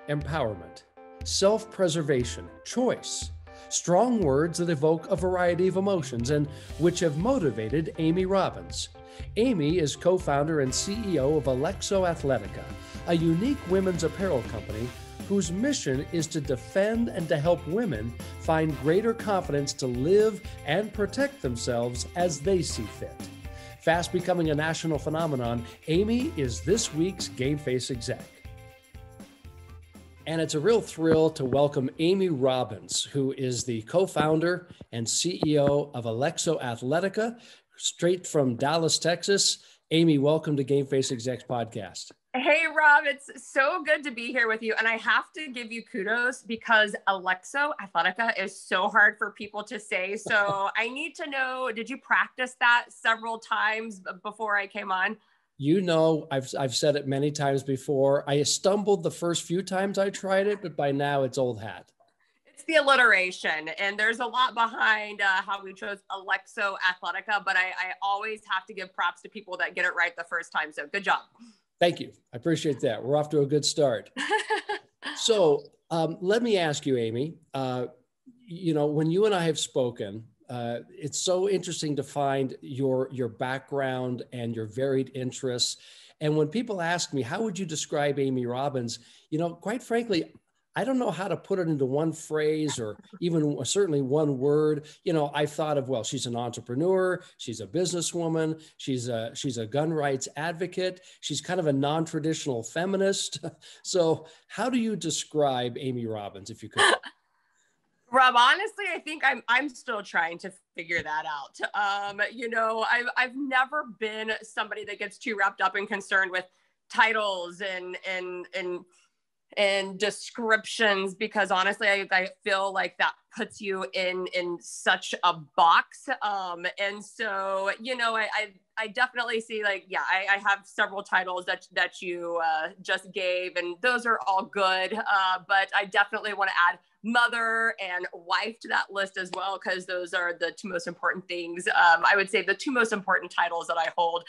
empowerment, self-preservation, choice, strong words that evoke a variety of emotions and which have motivated Amy Robbins. Amy is co-founder and CEO of Alexo Athletica, a unique women's apparel company whose mission is to defend and to help women find greater confidence to live and protect themselves as they see fit. Fast becoming a national phenomenon, Amy is this week's Game Face exec. And it's a real thrill to welcome Amy Robbins, who is the co-founder and CEO of Alexo Athletica, straight from Dallas, Texas. Amy, welcome to Game Face Execs podcast. Hey, Rob, it's so good to be here with you. And I have to give you kudos because Alexo Athletica is so hard for people to say. So I need to know, did you practice that several times before I came on? You know, I've said it many times before. I stumbled the first few times I tried it, but by now it's old hat. It's the alliteration, and there's a lot behind how we chose Alexo Athletica, but I always have to give props to people that get it right the first time. So good job. Thank you. I appreciate that. We're off to a good start. So let me ask you, Amy, when you and I have spoken, it's so interesting to find your background and your varied interests. And when people ask me, how would you describe Amy Robbins? Quite frankly, I don't know how to put it into one phrase or even certainly one word. I've thought of, well, she's an entrepreneur, she's a businesswoman, she's a gun rights advocate, she's kind of a non-traditional feminist. So how do you describe Amy Robbins, if you could? Rob, honestly, I think I'm still trying to figure that out. I've never been somebody that gets too wrapped up and concerned with titles and descriptions, because honestly, I feel like that puts you in such a box. And so, I definitely see I have several titles that you just gave, and those are all good. But I definitely want to add mother and wife to that list as well, because those are the two most important things. I would say the two most important titles that I hold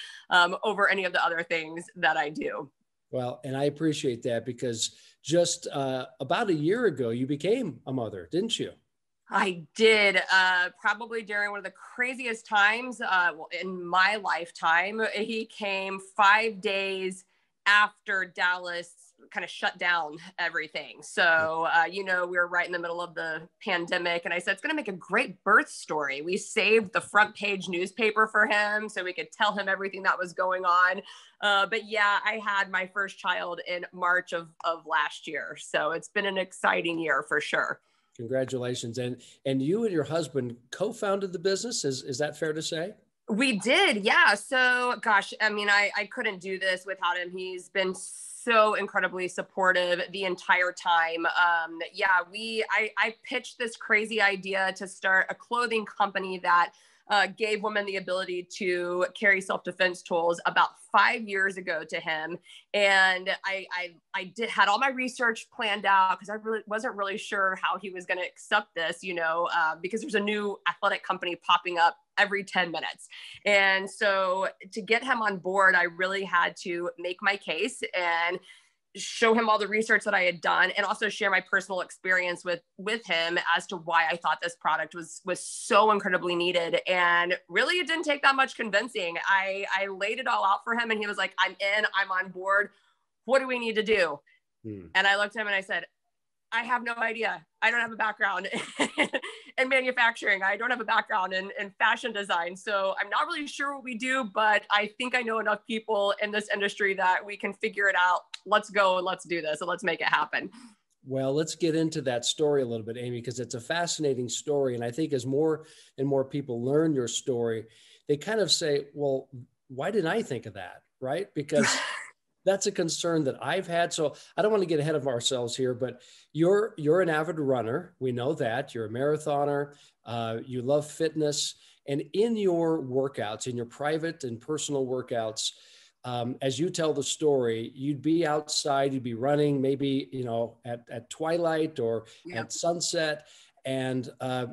over any of the other things that I do. Well, and I appreciate that because just about a year ago, you became a mother, didn't you? I did, probably during one of the craziest times in my lifetime. He came 5 days after Dallas kind of shut down everything. So, we were right in the middle of the pandemic, and I said, it's going to make a great birth story. We saved the front page newspaper for him so we could tell him everything that was going on. But yeah, I had my first child in March of last year. So it's been an exciting year for sure. Congratulations. And you and your husband co-founded the business. Is that fair to say? We did. Yeah. So gosh, I couldn't do this without him. He's been so incredibly supportive the entire time. I pitched this crazy idea to start a clothing company that gave women the ability to carry self-defense tools about 5 years ago to him. And I had all my research planned out because I really wasn't really sure how he was going to accept this, because there's a new athletic company popping up every 10 minutes. And so to get him on board, I really had to make my case and show him all the research that I had done, and also share my personal experience with him as to why I thought this product was so incredibly needed. And really, it didn't take that much convincing. I laid it all out for him, and he was like, I'm in, I'm on board. What do we need to do? And I looked at him and I said, I have no idea. I don't have a background in manufacturing. I don't have a background in fashion design. So I'm not really sure what we do, but I think I know enough people in this industry that we can figure it out. Let's go and let's do this and let's make it happen. Well, let's get into that story a little bit, Amy, because it's a fascinating story. And I think as more and more people learn your story, they kind of say, well, why didn't I think of that? Right? Because that's a concern that I've had. So I don't want to get ahead of ourselves here, but you're an avid runner. We know that. You're a marathoner. You love fitness. And in your workouts, in your private and personal workouts, as you tell the story, you'd be outside, you'd be running maybe, at twilight or at sunset. And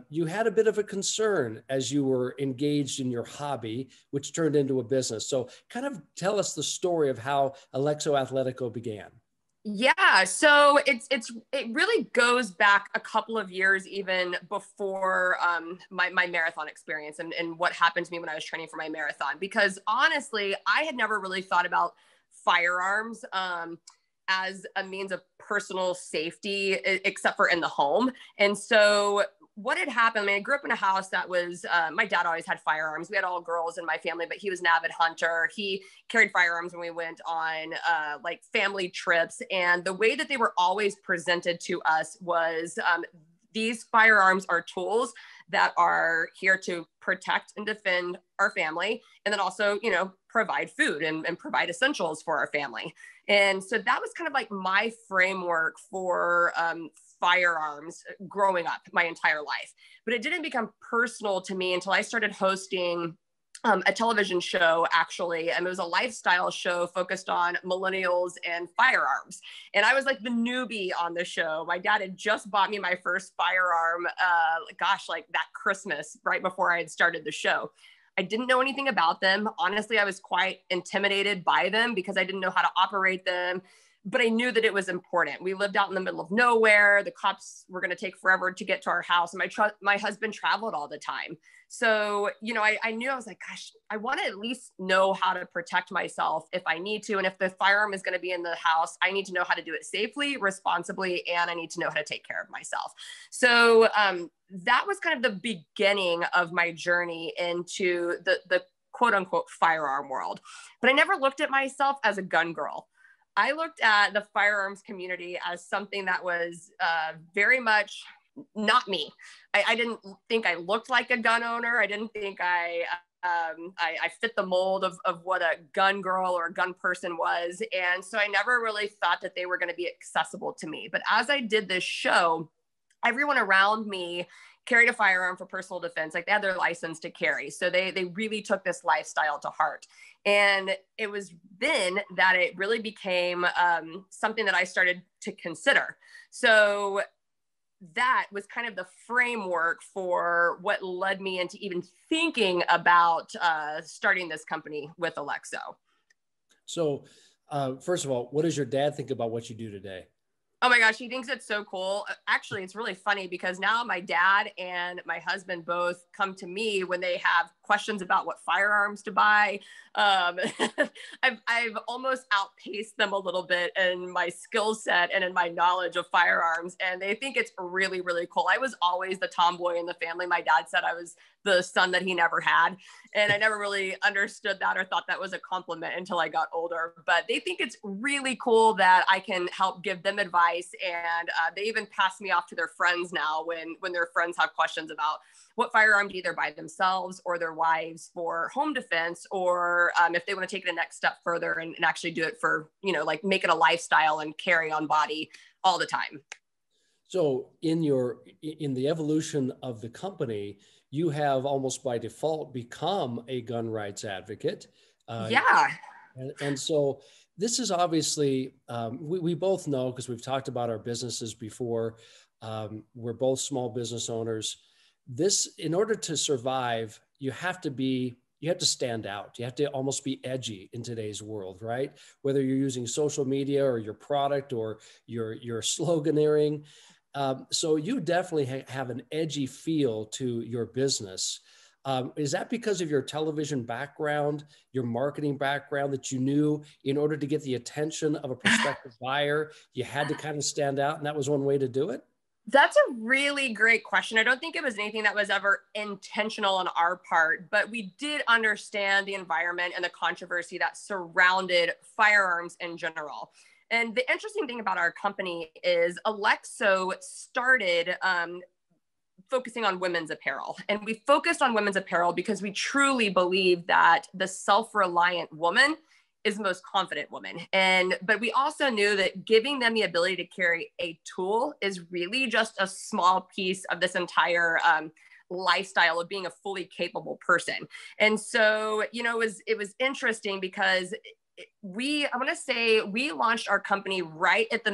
you had a bit of a concern as you were engaged in your hobby, which turned into a business. So kind of tell us the story of how Alexo Athletica began. Yeah, so it really goes back a couple of years even before my marathon experience and what happened to me when I was training for my marathon. Because honestly, I had never really thought about firearms as a means of personal safety, except for in the home. And so what had happened, I mean, I grew up in a house that was, my dad always had firearms. We had all girls in my family, but he was an avid hunter. He carried firearms when we went on like family trips. And the way that they were always presented to us was these firearms are tools that are here to protect and defend our family. And then also, you know, provide food and provide essentials for our family. And so that was kind of like my framework for firearms growing up my entire life. But it didn't become personal to me until I started hosting a television show, actually. And it was a lifestyle show focused on millennials and firearms. And I was like the newbie on the show. My dad had just bought me my first firearm, like that Christmas, right before I had started the show. I didn't know anything about them. Honestly, I was quite intimidated by them because I didn't know how to operate them. But I knew that it was important. We lived out in the middle of nowhere. The cops were going to take forever to get to our house. And my husband traveled all the time. So, you know, I knew, I was like, gosh, I want to at least know how to protect myself if I need to. And if the firearm is going to be in the house, I need to know how to do it safely, responsibly, and I need to know how to take care of myself. So that was kind of the beginning of my journey into the quote unquote firearm world. But I never looked at myself as a gun girl. I looked at the firearms community as something that was very much not me. I didn't think I looked like a gun owner. I didn't think I fit the mold of what a gun girl or a gun person was. And so I never really thought that they were going to be accessible to me. But as I did this show, everyone around me carried a firearm for personal defense. Like they had their license to carry. So they really took this lifestyle to heart. And it was then that it really became something that I started to consider. So that was kind of the framework for what led me into even thinking about starting this company with Alexo. So first of all, what does your dad think about what you do today? Oh my gosh, he thinks it's so cool. Actually, it's really funny because now my dad and my husband both come to me when they have questions about what firearms to buy. I've almost outpaced them a little bit in my skill set and in my knowledge of firearms, and they think it's really, really cool. I was always the tomboy in the family. My dad said I was the son that he never had, and I never really understood that or thought that was a compliment until I got older. But they think it's really cool that I can help give them advice, and they even pass me off to their friends now when their friends have questions about what firearm to either buy themselves or their wives for home defense, or if they want to take it a next step further and actually do it for, you know, like make it a lifestyle and carry on body all the time. So in the evolution of the company, you have almost by default become a gun rights advocate. Yeah. And so this is obviously, we both know, because we've talked about our businesses before, we're both small business owners. This, in order to survive, you have to stand out. You have to almost be edgy in today's world, right? Whether you're using social media or your product or your sloganeering. So you definitely have an edgy feel to your business. Is that because of your television background, your marketing background, that you knew in order to get the attention of a prospective buyer, you had to kind of stand out, and that was one way to do it? That's a really great question. I don't think it was anything that was ever intentional on our part, but we did understand the environment and the controversy that surrounded firearms in general. And the interesting thing about our company is Alexo started focusing on women's apparel. And we focused on women's apparel because we truly believe that the self-reliant woman is the most confident woman. But we also knew that giving them the ability to carry a tool is really just a small piece of this entire lifestyle of being a fully capable person. And so, you know, it was interesting because I want to say we launched our company right at the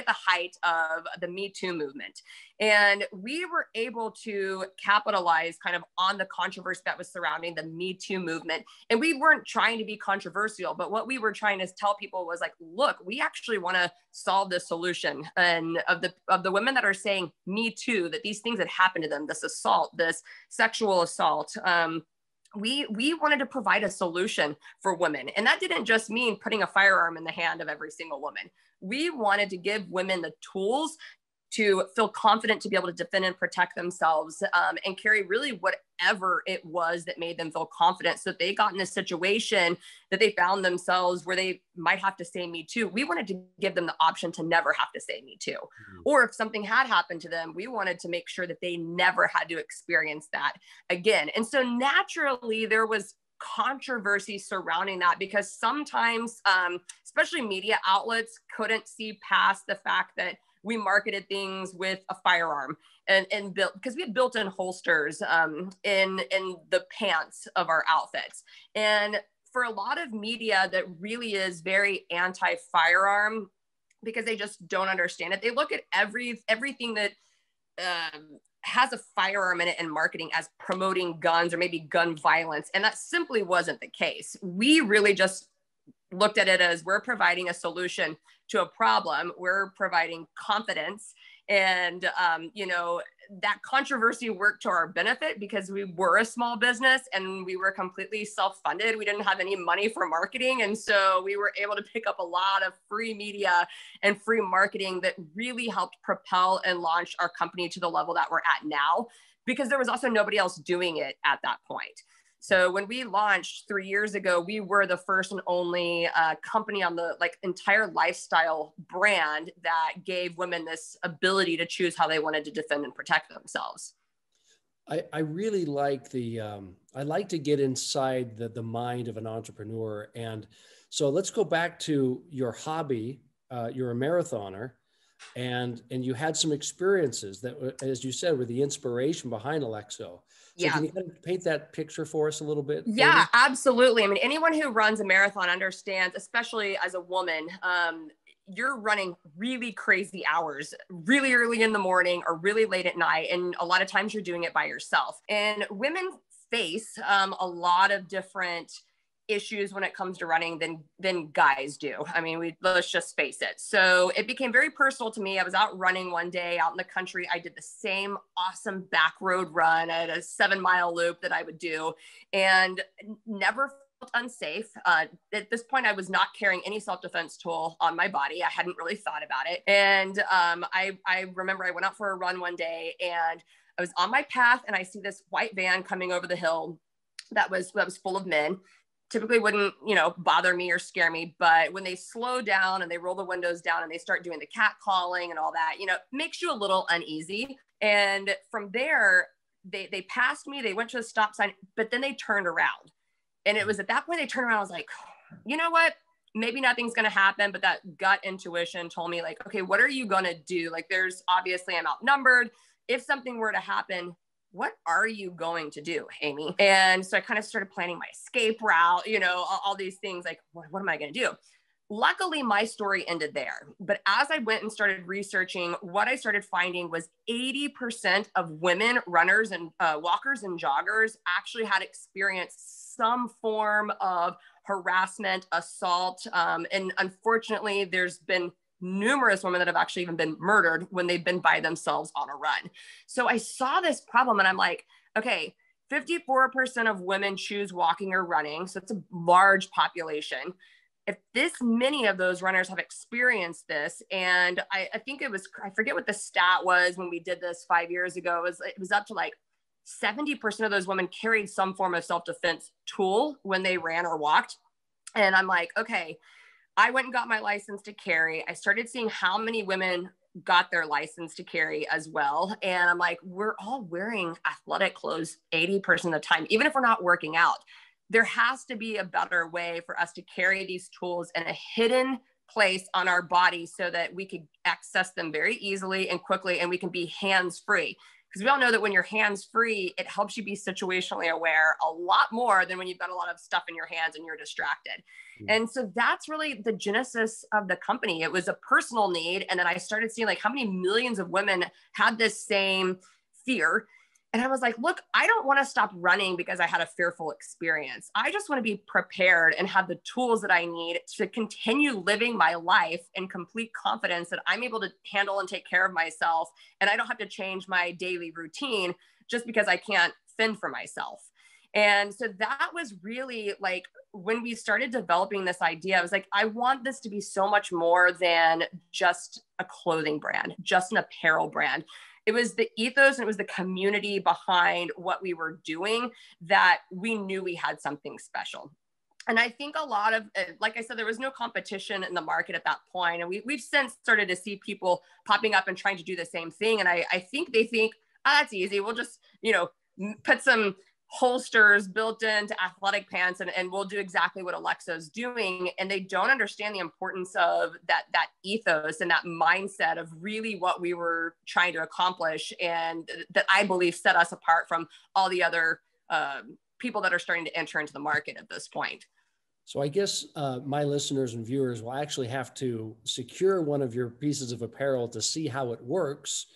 height of the Me Too movement. And we were able to capitalize kind of on the controversy that was surrounding the Me Too movement. And we weren't trying to be controversial, but what we were trying to tell people was like, look, we actually want to solve this solution. And of the women that are saying Me Too, that these things that happened to them, this assault, this sexual assault, we wanted to provide a solution for women. And that didn't just mean putting a firearm in the hand of every single woman. We wanted to give women the tools to feel confident to be able to defend and protect themselves, and carry really whatever it was that made them feel confident. So if they got in a situation that they found themselves where they might have to say Me Too, we wanted to give them the option to never have to say Me Too. Mm-hmm. Or if something had happened to them, we wanted to make sure that they never had to experience that again. And so naturally there was controversy surrounding that, because sometimes, especially media outlets, couldn't see past the fact that we marketed things with a firearm and built, because we had built-in holsters in the pants of our outfits. And for a lot of media that really is very anti-firearm, because they just don't understand it, they look at everything that has a firearm in it in marketing as promoting guns or maybe gun violence. And that simply wasn't the case. We really just looked at it as we're providing a solution to a problem. We're providing confidence. And, that controversy worked to our benefit because we were a small business and we were completely self-funded. We didn't have any money for marketing. And so we were able to pick up a lot of free media and free marketing that really helped propel and launch our company to the level that we're at now, because there was also nobody else doing it at that point. So when we launched 3 years ago, we were the first and only company on the entire lifestyle brand that gave women this ability to choose how they wanted to defend and protect themselves. I really like I like to get inside the mind of an entrepreneur. And so let's go back to your hobby. You're a marathoner, and you had some experiences that, as you said, were the inspiration behind Alexo. So can you kind of paint that picture for us a little bit? Yeah, maybe? Absolutely. I mean, anyone who runs a marathon understands, especially as a woman, you're running really crazy hours, really early in the morning or really late at night. And a lot of times you're doing it by yourself. And women face a lot of different issues when it comes to running than guys do. I mean, let's just face it. So it became very personal to me. I was out running one day out in the country. I did the same awesome back road run. I had a 7-mile loop that I would do and never felt unsafe. At this point, I was not carrying any self-defense tool on my body. I hadn't really thought about it. And I remember I went out for a run one day and I was on my path and I see this white van coming over the hill that was full of men. Typically wouldn't, bother me or scare me. But when they slow down and they roll the windows down and they start doing the cat calling and all that, makes you a little uneasy. And from there, they passed me, they went to a stop sign, but then they turned around. And it was at that point they turned around. I was like, you know what? Maybe nothing's going to happen. But that gut intuition told me okay, what are you going to do? There's obviously I'm outnumbered. If something were to happen, what are you going to do, Amy? And so I kind of started planning my escape route, all these things what am I going to do? Luckily, my story ended there. But as I went and started researching, what I started finding was 80% of women runners and walkers and joggers actually had experienced some form of harassment, assault. And unfortunately, there's been numerous women that have actually even been murdered when they've been by themselves on a run. So I saw this problem and I'm like, okay, 54% of women choose walking or running. So it's a large population. If this many of those runners have experienced this, and I think it was, I forget what the stat was when we did this 5 years ago, it was up to 70% of those women carried some form of self-defense tool when they ran or walked. And I'm like, okay, I went and got my license to carry. I started seeing how many women got their license to carry as well. And I'm like, we're all wearing athletic clothes 80% of the time, even if we're not working out. There has to be a better way for us to carry these tools in a hidden place on our body so that we could access them very easily and quickly, and we can be hands-free. Because we all know that when you're hands free, it helps you be situationally aware a lot more than when you've got a lot of stuff in your hands and you're distracted. And so that's really the genesis of the company. It was a personal need. And then I started seeing like how many millions of women had this same fear. And I was like, look, I don't want to stop running because I had a fearful experience. I just want to be prepared and have the tools that I need to continue living my life in complete confidence that I'm able to handle and take care of myself. And I don't have to change my daily routine just because I can't fend for myself. And so that was really like when we started developing this idea, I was like, I want this to be so much more than just a clothing brand, just an apparel brand. It was the ethos and it was the community behind what we were doing that we knew we had something special. And I think a lot of, like I said, there was no competition in the market at that point. And we've since started to see people popping up and trying to do the same thing. And I think they think, oh, that's easy. We'll just, put some holsters built into athletic pants and we'll do exactly what Alexo's doing. And they don't understand the importance of that ethos and that mindset of really what we were trying to accomplish. And that I believe set us apart from all the other people that are starting to enter into the market at this point. So I guess my listeners and viewers will actually have to secure one of your pieces of apparel to see how it works,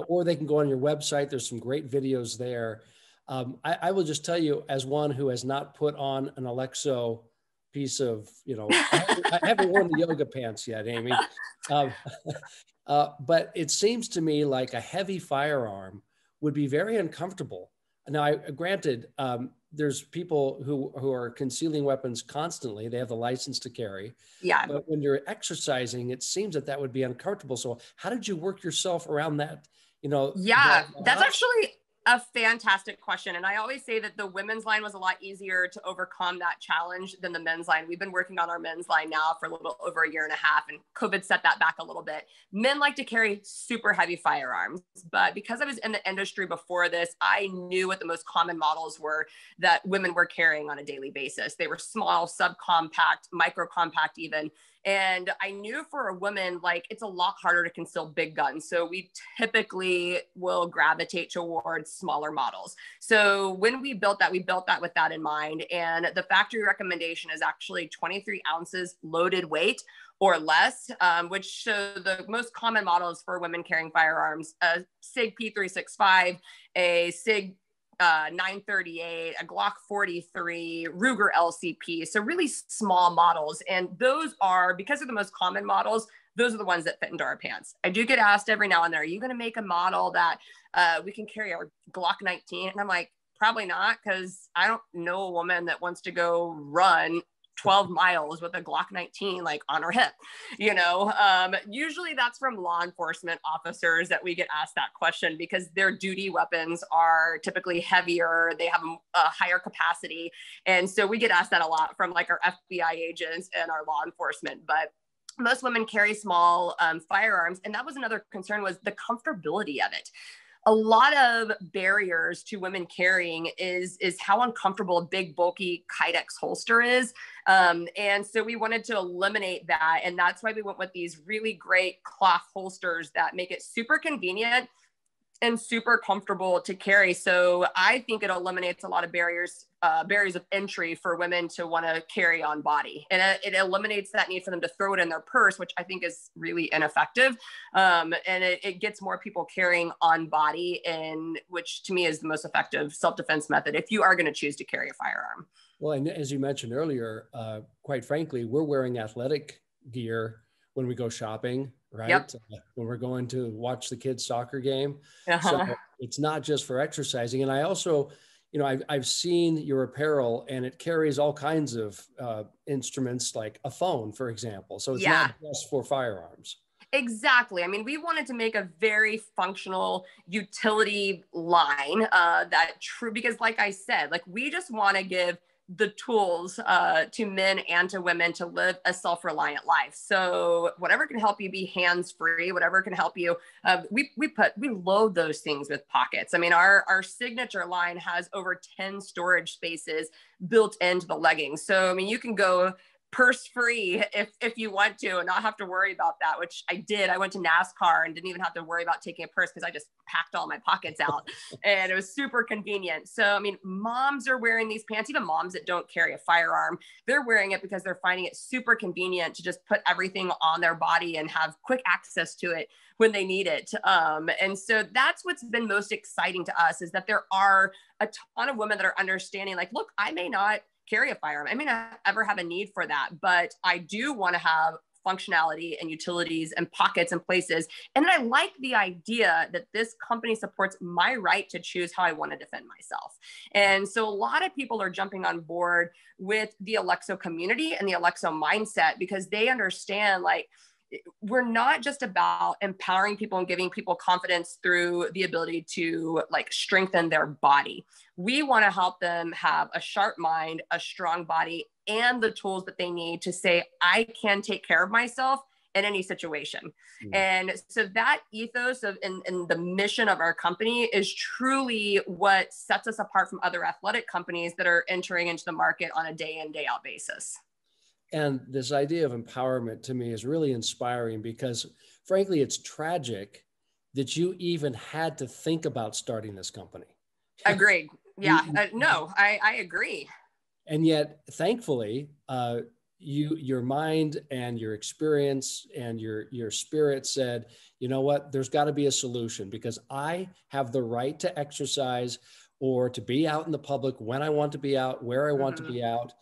or they can go on your website. There's some great videos there. I will just tell you, as one who has not put on an Alexo piece of, I haven't worn the yoga pants yet, Amy. But it seems to me like a heavy firearm would be very uncomfortable. Now, granted, there's people who are concealing weapons constantly. They have the license to carry. Yeah. But when you're exercising, it seems that would be uncomfortable. So how did you work yourself around that? Yeah, that's actually a fantastic question. And I always say that the women's line was a lot easier to overcome that challenge than the men's line. We've been working on our men's line now for a little over a year and a half, and COVID set that back a little bit. Men like to carry super heavy firearms, but because I was in the industry before this, I knew what the most common models were that women were carrying on a daily basis. They were small, subcompact, micro compact even. And I knew for a woman, like it's a lot harder to conceal big guns. So we typically will gravitate towards smaller models. So when we built that with that in mind. And the factory recommendation is actually 23 ounces loaded weight or less, which show the most common models for women carrying firearms, a SIG P365, a SIG 938, a Glock 43, Ruger LCP. So really small models. And those are, because they're the most common models, those are the ones that fit into our pants. I do get asked every now and then, are you going to make a model that we can carry our Glock 19? And I'm like, probably not, because I don't know a woman that wants to go run 12 miles with a Glock 19 like on her hip, usually that's from law enforcement officers that we get asked that question because their duty weapons are typically heavier, they have a higher capacity. And so we get asked that a lot from like our FBI agents and our law enforcement, but most women carry small firearms. And that was another concern, was the comfortability of it. A lot of barriers to women carrying is how uncomfortable a big, bulky Kydex holster is. And so we wanted to eliminate that. And that's why we went with these really great cloth holsters that make it super convenient and super comfortable to carry. So I think it eliminates a lot of barriers of entry for women to want to carry on body. And it eliminates that need for them to throw it in their purse, which I think is really ineffective. And it gets more people carrying on body, and which to me is the most effective self-defense method if you are going to choose to carry a firearm. Well, and as you mentioned earlier, quite frankly, we're wearing athletic gear when we go shopping, right? Yep. When we're going to watch the kids' soccer game. Uh-huh. So it's not just for exercising. And I also, I've seen your apparel, and it carries all kinds of instruments, like a phone, for example. So it's not just for firearms. Exactly. I mean, we wanted to make a very functional utility line because like I said, like we just want to give the tools to men and to women to live a self-reliant life. So whatever can help you be hands-free, whatever can help you, we load those things with pockets. I mean, our signature line has over 10 storage spaces built into the leggings. So, I mean, you can go purse free if you want to, and not have to worry about that, which I did. I went to NASCAR and didn't even have to worry about taking a purse because I just packed all my pockets out and it was super convenient. So, I mean, moms are wearing these pants, even moms that don't carry a firearm, they're wearing it because they're finding it super convenient to just put everything on their body and have quick access to it when they need it. And so that's what's been most exciting to us, is that there are a ton of women that are understanding, like, look, I may not carry a firearm, I may not ever have a need for that, but I do want to have functionality and utilities and pockets and places. And I like the idea that this company supports my right to choose how I want to defend myself. And so a lot of people are jumping on board with the Alexo community and the Alexo mindset, because they understand, like, we're not just about empowering people and giving people confidence through the ability to, like, strengthen their body. We want to help them have a sharp mind, a strong body, and the tools that they need to say, I can take care of myself in any situation. And so that ethos of and the mission of our company is truly what sets us apart from other athletic companies that are entering into the market on a day in, day out basis. And this idea of empowerment to me is really inspiring, because frankly, it's tragic that you even had to think about starting this company. Agreed. Yeah, no, I agree. And yet, thankfully, your mind and your experience and your spirit said, you know what, there's got to be a solution, because I have the right to exercise or to be out in the public when I want to be out, where I want to be out.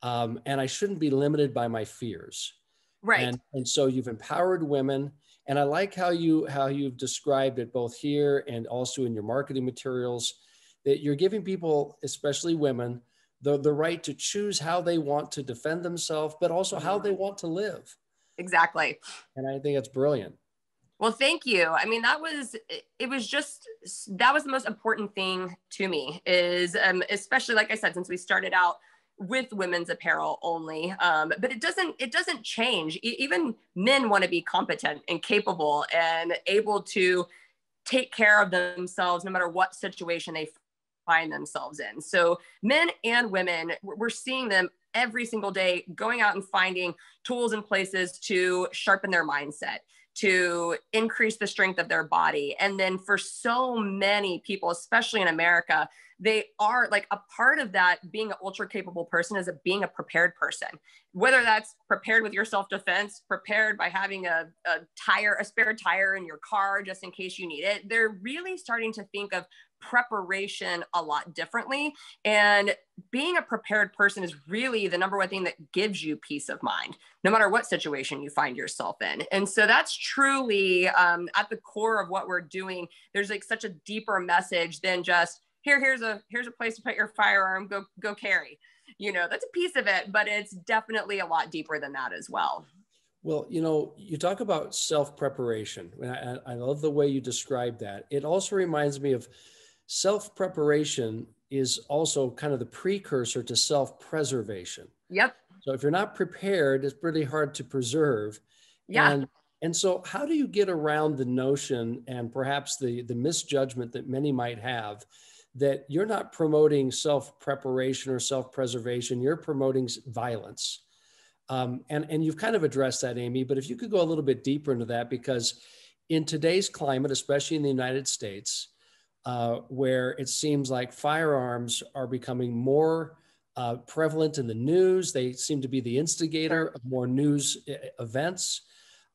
And I shouldn't be limited by my fears. Right. And so you've empowered women. And I like how you've described it both here and also in your marketing materials, that you're giving people, especially women, the right to choose how they want to defend themselves, but also how they want to live. Exactly. And I think it's brilliant. Well, thank you. I mean, that was the most important thing to me, is especially, like I said, since we started out with women's apparel only, but it doesn't change. Even men want to be competent and capable and able to take care of themselves no matter what situation they find themselves in. So men and women, we're seeing them every single day going out and finding tools and places to sharpen their mindset, to increase the strength of their body. And then for so many people, especially in America, they are, like, a part of that being an ultra capable person is being a prepared person, whether that's prepared with your self-defense, prepared by having a spare tire in your car just in case you need it. They're really starting to think of preparation a lot differently. And being a prepared person is really the number one thing that gives you peace of mind, no matter what situation you find yourself in. And so that's truly at the core of what we're doing. There's, like, such a deeper message than just, here's a place to put your firearm, go carry. You know, that's a piece of it, but it's definitely a lot deeper than that as well. Well, you know, you talk about self-preparation. I love the way you describe that. It also reminds me of self-preparation is also kind of the precursor to self-preservation. Yep. So if you're not prepared, it's pretty hard to preserve. Yeah. And so how do you get around the notion and perhaps the misjudgment that many might have that you're not promoting self-preparation or self-preservation, you're promoting violence? And you've kind of addressed that, Amy, but if you could go a little bit deeper into that, because in today's climate, especially in the United States, where it seems like firearms are becoming more prevalent in the news, they seem to be the instigator of more news events.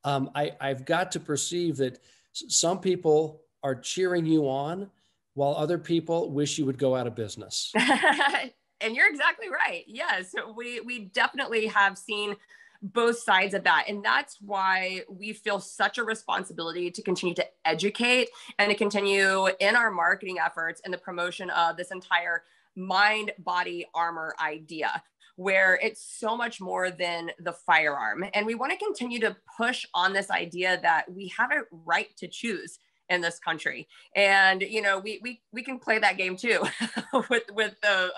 I've got to perceive that some people are cheering you on while other people wish you would go out of business. And you're exactly right. Yes, we definitely have seen both sides of that. And that's why we feel such a responsibility to continue to educate and to continue in our marketing efforts and the promotion of this entire mind, body, armor idea, where it's so much more than the firearm. And we want to continue to push on this idea that we have a right to choose in this country. And, you know, we can play that game too with the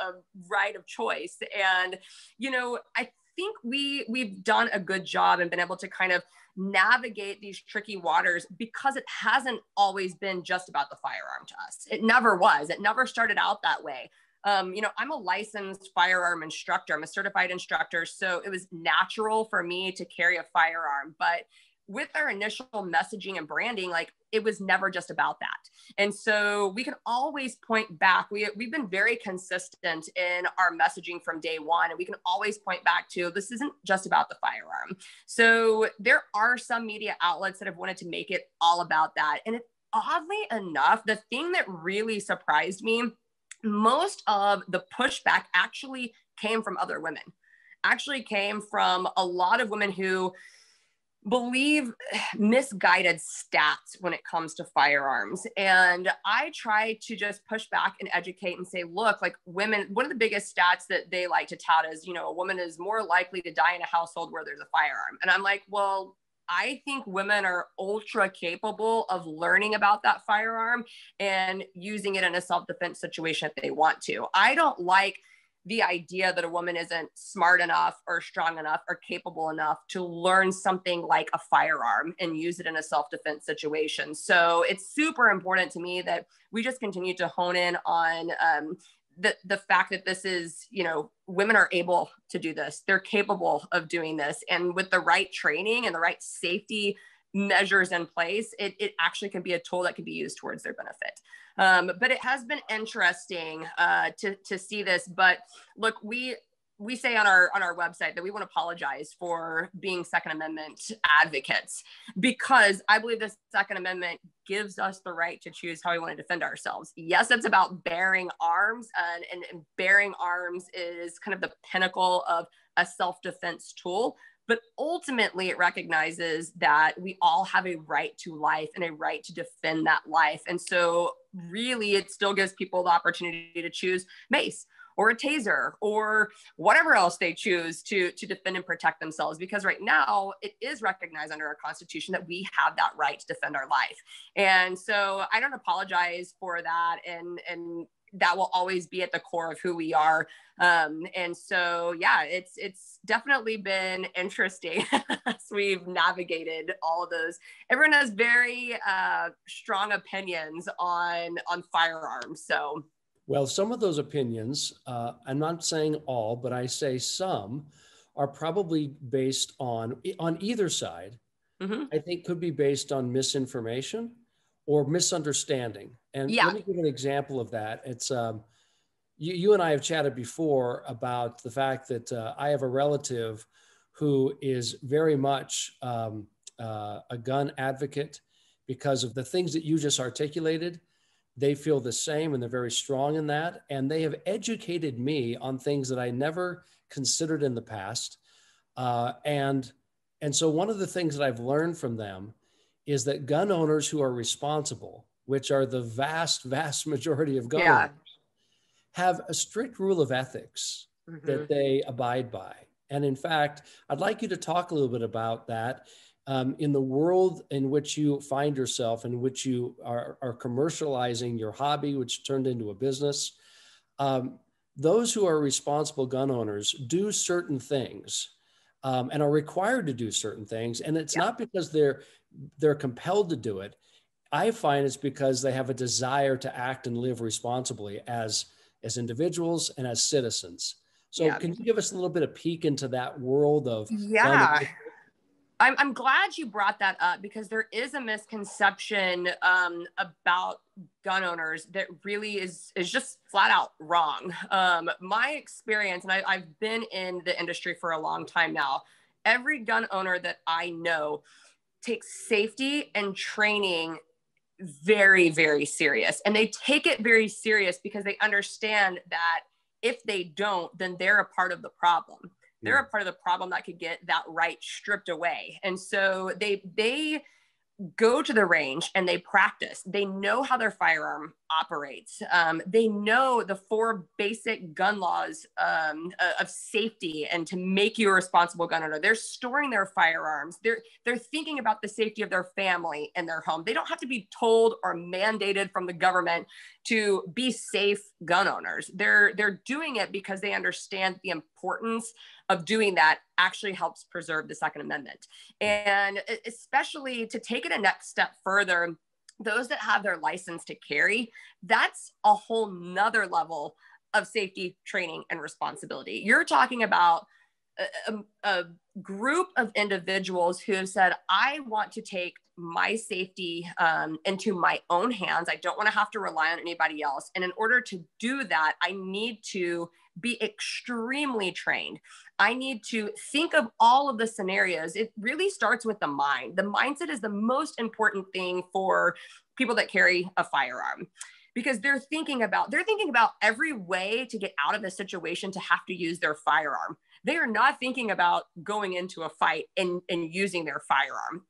right of choice. And, you know, I think we've done a good job and been able to kind of navigate these tricky waters, because it hasn't always been just about the firearm to us. It never was. It never started out that way. I'm a licensed firearm instructor. I'm a certified instructor. So it was natural for me to carry a firearm. But with our initial messaging and branding, like it was never just about that. And so we can always point back. We've been very consistent in our messaging from day one, and we can always point back to this isn't just about the firearm. So there are some media outlets that have wanted to make it all about that. And oddly enough, the thing that really surprised me, most of the pushback actually came from other women, actually came from a lot of women who believe misguided stats when it comes to firearms. And I try to just push back and educate and say, look, like women, one of the biggest stats that they like to tout is, a woman is more likely to die in a household where there's a firearm. And I'm like, well, I think women are ultra capable of learning about that firearm and using it in a self-defense situation if they want to. I don't like the idea that a woman isn't smart enough or strong enough or capable enough to learn something like a firearm and use it in a self-defense situation. So it's super important to me that we just continue to hone in on the fact that this is, women are able to do this. They're capable of doing this. And with the right training and the right safety measures in place, it actually can be a tool that can be used towards their benefit. But it has been interesting to see this. But look, we say on our website that we want to apologize for being Second Amendment advocates, because I believe the Second Amendment gives us the right to choose how we want to defend ourselves. Yes, it's about bearing arms, and bearing arms is kind of the pinnacle of a self-defense tool. But ultimately, it recognizes that we all have a right to life and a right to defend that life. And so really, it still gives people the opportunity to choose mace or a taser or whatever else they choose to defend and protect themselves. Because right now, it is recognized under our Constitution that we have that right to defend our life. And so I don't apologize for that. And that will always be at the core of who we are. And so, yeah, it's definitely been interesting as we've navigated all of those. Everyone has very strong opinions on firearms. So, well, some of those opinions, I'm not saying all, but I say some, are probably based on either side. Mm-hmm. I think could be based on misinformation or misunderstanding. And let me give an example of that. It's you and I have chatted before about the fact that I have a relative who is very much a gun advocate because of the things that you just articulated. They feel the same, and they're very strong in that. And they have educated me on things that I never considered in the past. And so one of the things that I've learned from them is that gun owners who are responsible, which are the vast, vast majority of gun owners, have a strict rule of ethics that they abide by. And in fact, I'd like you to talk a little bit about that. In the world in which you find yourself, in which you are commercializing your hobby, which turned into a business, those who are responsible gun owners do certain things and are required to do certain things. And it's not because they're compelled to do it. I find it's because they have a desire to act and live responsibly as individuals and as citizens. So can you give us a little bit of peek into that world of gun? I'm glad you brought that up, because there is a misconception about gun owners that really is just flat out wrong. My experience, and I've been in the industry for a long time now, every gun owner that I know takes safety and training very, very serious. And they take it very serious because they understand that if they don't, then they're a part of the problem. They're a part of the problem that could get that right stripped away. And so they go to the range and they practice. They know how their firearm operates. They know the 4 basic gun laws of safety and to make you a responsible gun owner. They're storing their firearms. They're thinking about the safety of their family and their home. They don't have to be told or mandated from the government to be safe gun owners. They're doing it because they understand the importance of doing that actually helps preserve the Second Amendment. And especially to take it a next step further, those that have their license to carry, that's a whole nother level of safety, training, and responsibility. You're talking about a group of individuals who have said, I want to take my safety into my own hands. I don't want to have to rely on anybody else. And in order to do that, I need to be extremely trained. I need to think of all of the scenarios. It really starts with the mind. The mindset is the most important thing for people that carry a firearm, because they're thinking about every way to get out of the situation to have to use their firearm. They are not thinking about going into a fight and using their firearm.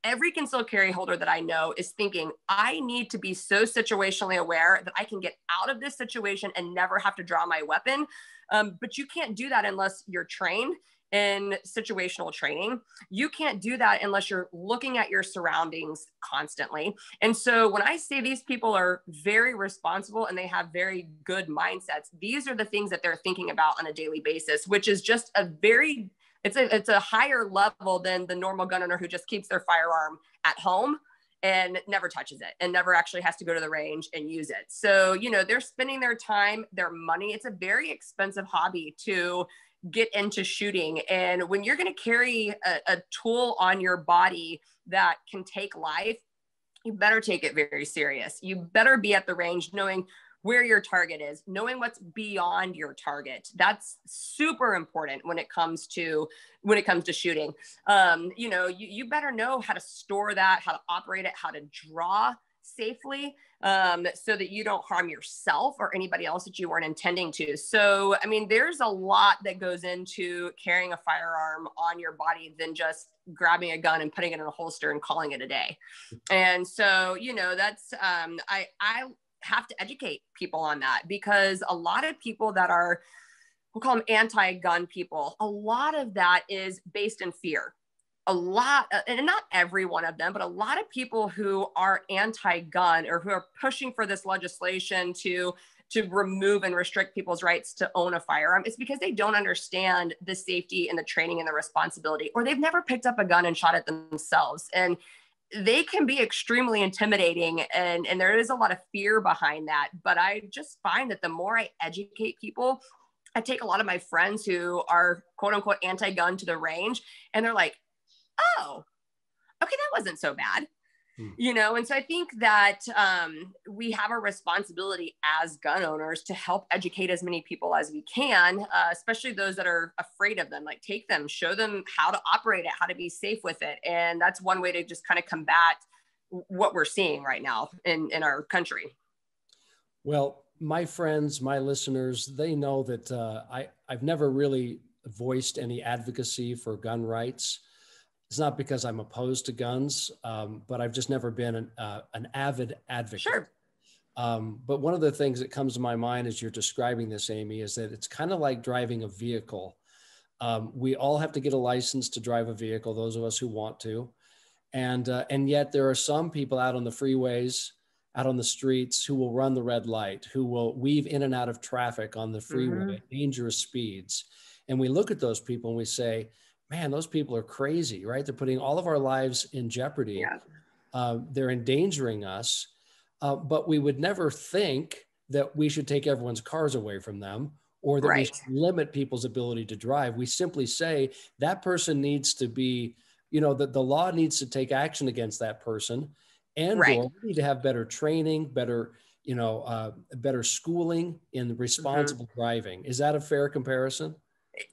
Every concealed carry holder that I know is thinking, I need to be so situationally aware that I can get out of this situation and never have to draw my weapon. But you can't do that unless you're trained in situational training. You can't do that unless you're looking at your surroundings constantly. And so when I say these people are very responsible and they have very good mindsets, these are the things that they're thinking about on a daily basis, which is just it's a higher level than the normal gun owner who just keeps their firearm at home and never touches it and never actually has to go to the range and use it. So, they're spending their time, their money. It's a very expensive hobby to get into shooting. And when you're going to carry a tool on your body that can take life, you better take it very serious. You better be at the range knowing where your target is, knowing what's beyond your target. That's super important when it comes to shooting. You better know how to store that, how to operate it, how to draw safely, so that you don't harm yourself or anybody else that you weren't intending to. So, there's a lot that goes into carrying a firearm on your body than just grabbing a gun and putting it in a holster and calling it a day. And so, that's, I have to educate people on that, because a lot of people that are, we'll call them anti-gun people, a lot of that is based in fear. A lot, and not every one of them, but a lot of people who are anti-gun or who are pushing for this legislation to remove and restrict people's rights to own a firearm, it's because they don't understand the safety and the training and the responsibility, or they've never picked up a gun and shot it themselves. And they can be extremely intimidating, and there is a lot of fear behind that. But I just find that the more I educate people, I take a lot of my friends who are quote unquote anti-gun to the range, and they're like, oh, okay, that wasn't so bad. And so I think that we have a responsibility as gun owners to help educate as many people as we can, especially those that are afraid of them. Like, take them, show them how to operate it, how to be safe with it. And that's one way to just kind of combat what we're seeing right now in our country. Well, my friends, my listeners, they know that I've never really voiced any advocacy for gun rights. It's not because I'm opposed to guns, but I've just never been an avid advocate. Sure. But one of the things that comes to my mind as you're describing this, Amy, is that it's kind of like driving a vehicle. We all have to get a license to drive a vehicle, those of us who want to. And yet there are some people out on the freeways, out on the streets, who will run the red light, who will weave in and out of traffic on the freeway at dangerous speeds. And we look at those people and we say, man, those people are crazy, right? They're putting all of our lives in jeopardy. Yeah. They're endangering us, but we would never think that we should take everyone's cars away from them, or that we should limit people's ability to drive. We simply say that person needs to be, that the law needs to take action against that person, and or we need to have better training, better schooling in responsible driving. Is that a fair comparison?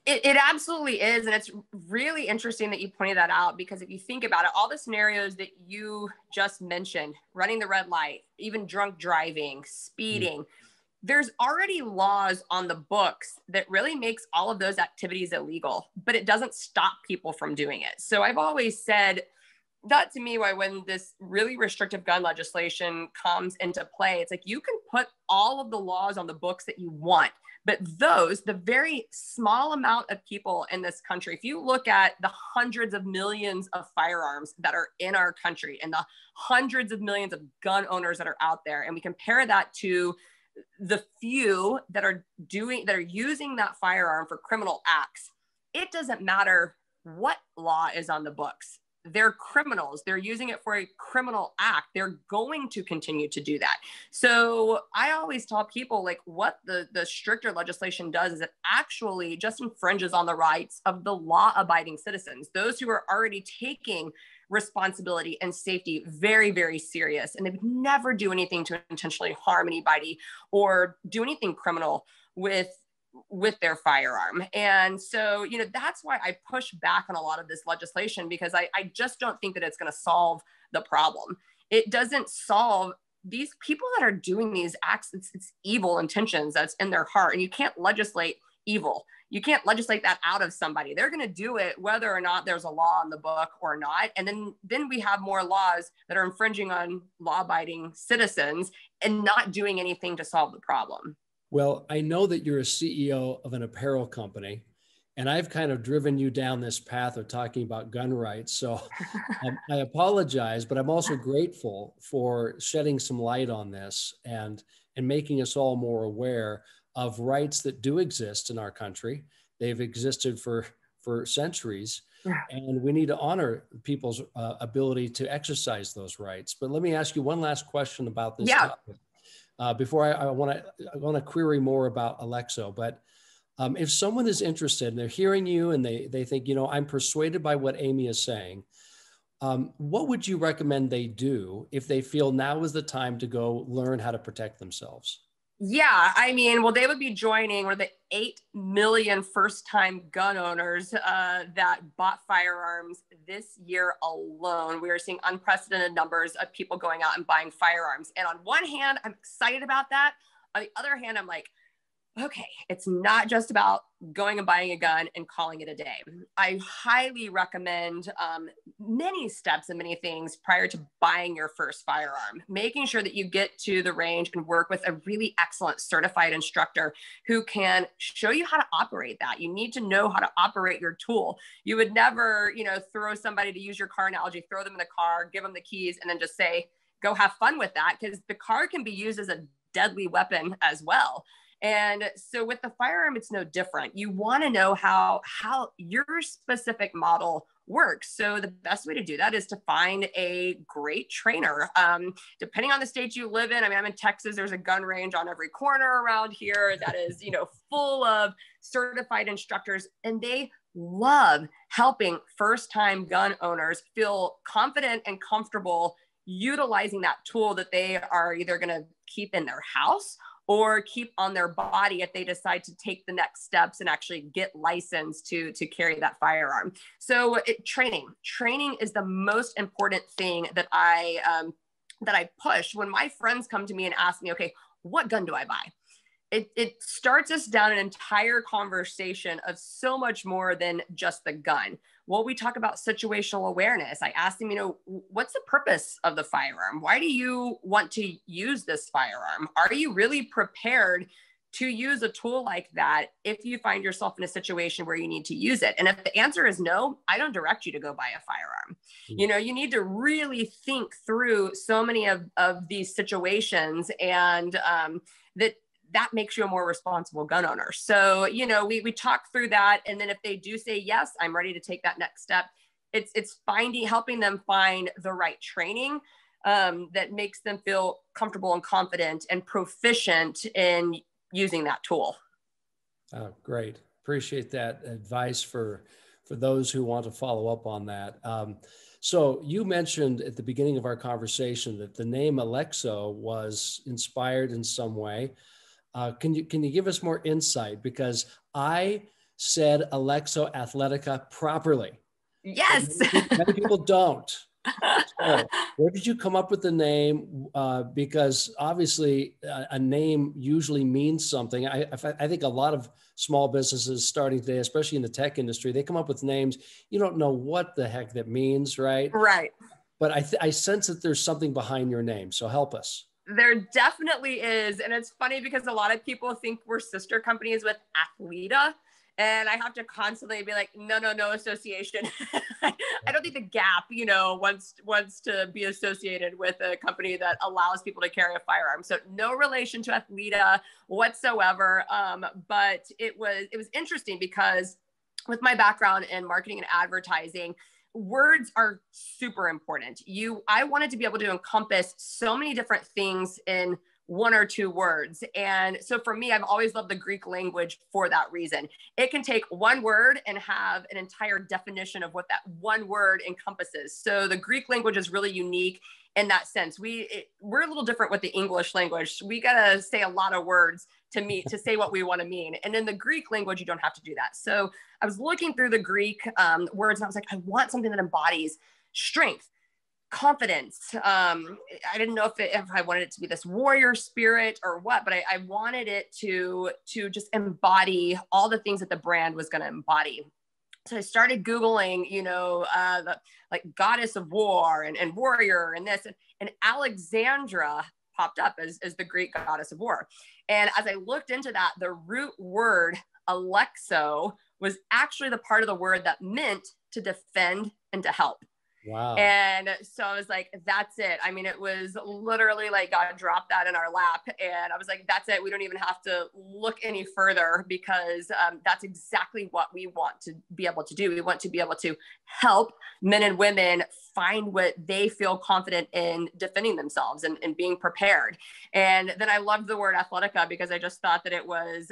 It absolutely is. And it's really interesting that you pointed that out, because if you think about it, all the scenarios that you just mentioned, running the red light, even drunk driving, speeding, there's already laws on the books that really makes all of those activities illegal, but it doesn't stop people from doing it. So I've always said that, to me, why when this really restrictive gun legislation comes into play, it's like, you can put all of the laws on the books that you want, but the very small amount of people in this country, if you look at the hundreds of millions of firearms that are in our country and the hundreds of millions of gun owners that are out there, and we compare that to the few that are using that firearm for criminal acts, it doesn't matter what law is on the books. they're criminals. They're using it for a criminal act. They're going to continue to do that. So I always tell people, like, what the stricter legislation does is it actually just infringes on the rights of the law-abiding citizens, those who are already taking responsibility and safety very, very serious. And they would never do anything to intentionally harm anybody or do anything criminal with their firearm. And so, that's why I push back on a lot of this legislation, because I just don't think that it's going to solve the problem. It doesn't solve these people that are doing these acts. It's evil intentions that's in their heart. And you can't legislate evil. You can't legislate that out of somebody. They're going to do it whether or not there's a law in the book or not. And then we have more laws that are infringing on law-abiding citizens and not doing anything to solve the problem. Well, I know that you're a CEO of an apparel company, and I've kind of driven you down this path of talking about gun rights. So I apologize, but I'm also grateful for shedding some light on this and making us all more aware of rights that do exist in our country. They've existed for centuries, and we need to honor people's ability to exercise those rights. But let me ask you one last question about this topic. Before I want to query more about Alexo, but if someone is interested and they're hearing you and they think, I'm persuaded by what Amy is saying, what would you recommend they do if they feel now is the time to go learn how to protect themselves? Yeah, they would be joining the 8 million first-time gun owners that bought firearms this year alone. We are seeing unprecedented numbers of people going out and buying firearms. And on one hand, I'm excited about that. On the other hand, I'm like, okay, it's not just about going and buying a gun and calling it a day. I highly recommend many steps and many things prior to buying your first firearm, making sure that you get to the range and work with a really excellent certified instructor who can show you how to operate that. You need to know how to operate your tool. You would never, throw somebody, to use your car analogy, throw them in the car, give them the keys, and then just say, go have fun with that, because the car can be used as a deadly weapon as well. And so with the firearm, it's no different. You want to know how your specific model works. So the best way to do that is to find a great trainer. Depending on the state you live in, I'm in Texas, there's a gun range on every corner around here that is, full of certified instructors, and they love helping first-time gun owners feel confident and comfortable utilizing that tool that they are either going to keep in their house or keep on their body if they decide to take the next steps and actually get licensed to carry that firearm. So training is the most important thing that I push. When my friends come to me and ask me, okay, what gun do I buy? It starts us down an entire conversation of so much more than just the gun. Well, we talk about situational awareness. I asked them, what's the purpose of the firearm? Why do you want to use this firearm? Are you really prepared to use a tool like that if you find yourself in a situation where you need to use it? And if the answer is no, I don't direct you to go buy a firearm. You need to really think through so many of these situations, and that makes you a more responsible gun owner. So, we talk through that. And then if they do say, yes, I'm ready to take that next step, it's helping them find the right training that makes them feel comfortable and confident and proficient in using that tool. Oh, great. Appreciate that advice for those who want to follow up on that. So you mentioned at the beginning of our conversation that the name Alexo was inspired in some way. Can you give us more insight? Because I said Alexo Athletica properly. Yes. Many people don't. So where did you come up with the name? Because obviously a name usually means something. I think a lot of small businesses starting today, especially in the tech industry, they come up with names. You don't know what the heck that means, right? Right. But I sense that there's something behind your name. So help us. There definitely is. And it's funny because a lot of people think we're sister companies with Athleta. And I have to constantly be like, no association. I don't think the Gap, wants to be associated with a company that allows people to carry a firearm. So no relation to Athleta whatsoever. But it was interesting because with my background in marketing and advertising, words are super important. I wanted to be able to encompass so many different things in one or two words. And so for me, I've always loved the Greek language for that reason. It can take one word and have an entire definition of what that one word encompasses. So the Greek language is really unique in that sense. We're a little different with the English language. We got to say a lot of words to say what we want to mean. And in the Greek language, you don't have to do that. So I was looking through the Greek words and I was like, I want something that embodies strength, confidence. I didn't know if I wanted it to be this warrior spirit or what, but I wanted it to just embody all the things that the brand was going to embody. So I started Googling, like goddess of war and warrior and this, and Alexandra popped up as the Greek goddess of war. And as I looked into that, the root word Alexo was actually the part of the word that meant to defend and to help. Wow. And so I was like, that's it. I mean, it was literally like God dropped that in our lap. And I was like, that's it. We don't even have to look any further because that's exactly what we want to be able to do. We want to be able to help men and women find what they feel confident in defending themselves and being prepared. And then I loved the word Athletica because I just thought that it was,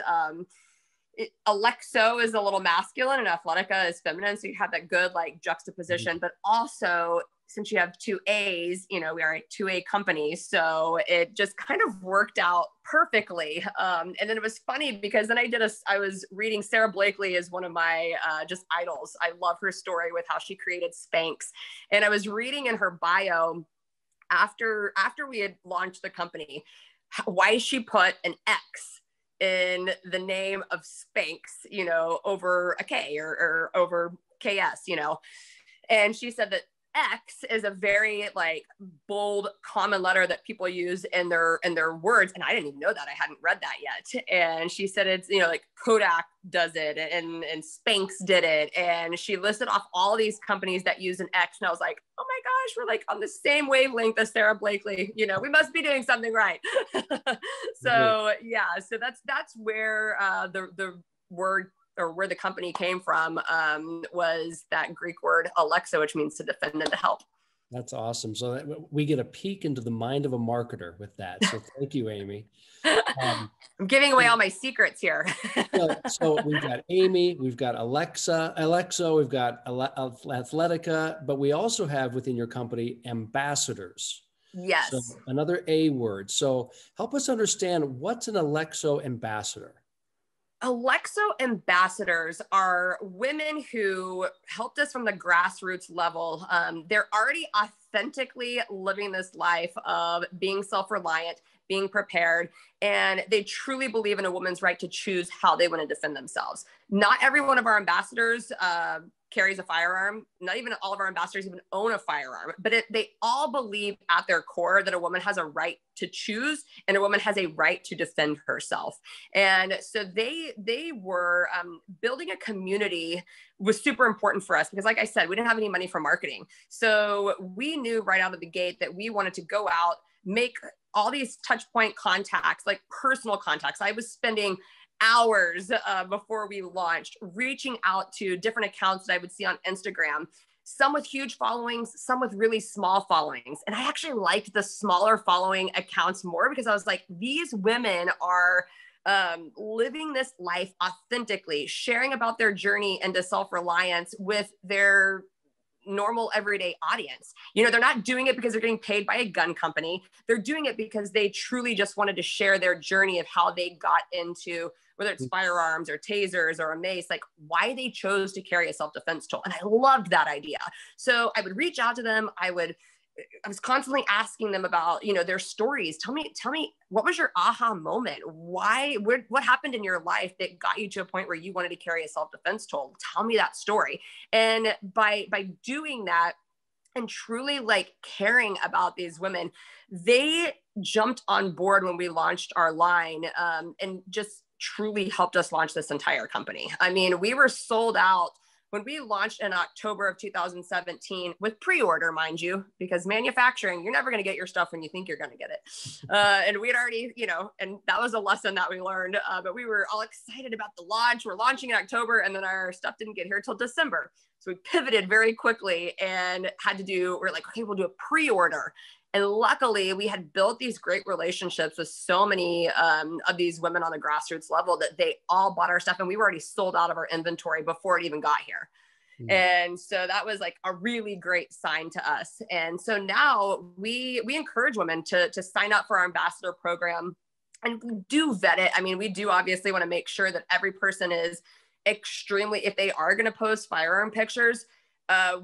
Alexo is a little masculine and Athletica is feminine. So you have that good like juxtaposition, but also since you have two A's, we are a 2A company. So it just kind of worked out perfectly. And then it was funny because then I was reading Sarah Blakely is one of my just idols. I love her story with how she created Spanx. And I was reading in her bio after we had launched the company, why she put an X in the name of Spanx, over a K or over KS, and she said that X is a very like bold common letter that people use in their words. And I didn't even know that. I hadn't read that yet. And she said it's, like Kodak does it and Spanx did it. And she listed off all these companies that use an X. And I was like, oh my gosh, we're like on the same wavelength as Sarah Blakely. We must be doing something right. So yeah, so that's where the word or where the company came from was that Greek word Alexo, which means to defend and to help. That's awesome. So we get a peek into the mind of a marketer with that. So thank you, Amy. I'm giving away all my secrets here. So we've got Amy, we've got Alexo, we've got Athletica, but we also have within your company ambassadors. Yes. So another A word. So help us understand what's an Alexo ambassador. Alexo ambassadors are women who helped us from the grassroots level. They're already authentically living this life of being self-reliant, being prepared, and they truly believe in a woman's right to choose how they want to defend themselves. Not every one of our ambassadors carries a firearm. Not even all of our ambassadors even own a firearm, but they all believe at their core that a woman has a right to choose and a woman has a right to defend herself. And so they were building a community was super important for us because like I said, we didn't have any money for marketing. So we knew right out of the gate that we wanted to go out, make all these touch point contacts, like personal contacts. I was spending hours before we launched, reaching out to different accounts that I would see on Instagram, some with huge followings, some with really small followings. And I actually liked the smaller following accounts more because I was like, these women are living this life authentically, sharing about their journey into self-reliance with their normal everyday audience. They're not doing it because they're getting paid by a gun company. They're doing it because they truly just wanted to share their journey of how they got into, whether it's firearms or tasers or a mace, like why they chose to carry a self-defense tool. And I loved that idea. So I would reach out to them. I was constantly asking them about, their stories. Tell me, what was your aha moment? What happened in your life that got you to a point where you wanted to carry a self-defense tool? Tell me that story. And by doing that and truly like caring about these women, they jumped on board when we launched our line and just truly helped us launch this entire company. I mean, we were sold out when we launched in October of 2017 with pre-order, mind you, because manufacturing, you're never going to get your stuff when you think you're going to get it. And we'd already, and that was a lesson that we learned, but we were all excited about the launch. We're launching in October and then our stuff didn't get here till December. So we pivoted very quickly and we're like, okay, we'll do a pre-order. And luckily we had built these great relationships with so many of these women on the grassroots level that they all bought our stuff, and we were already sold out of our inventory before it even got here. And so that was like a really great sign to us. And so now we encourage women to sign up for our ambassador program, and we do vet it. I mean, we do obviously want to make sure that every person is extremely, if they are going to post firearm pictures,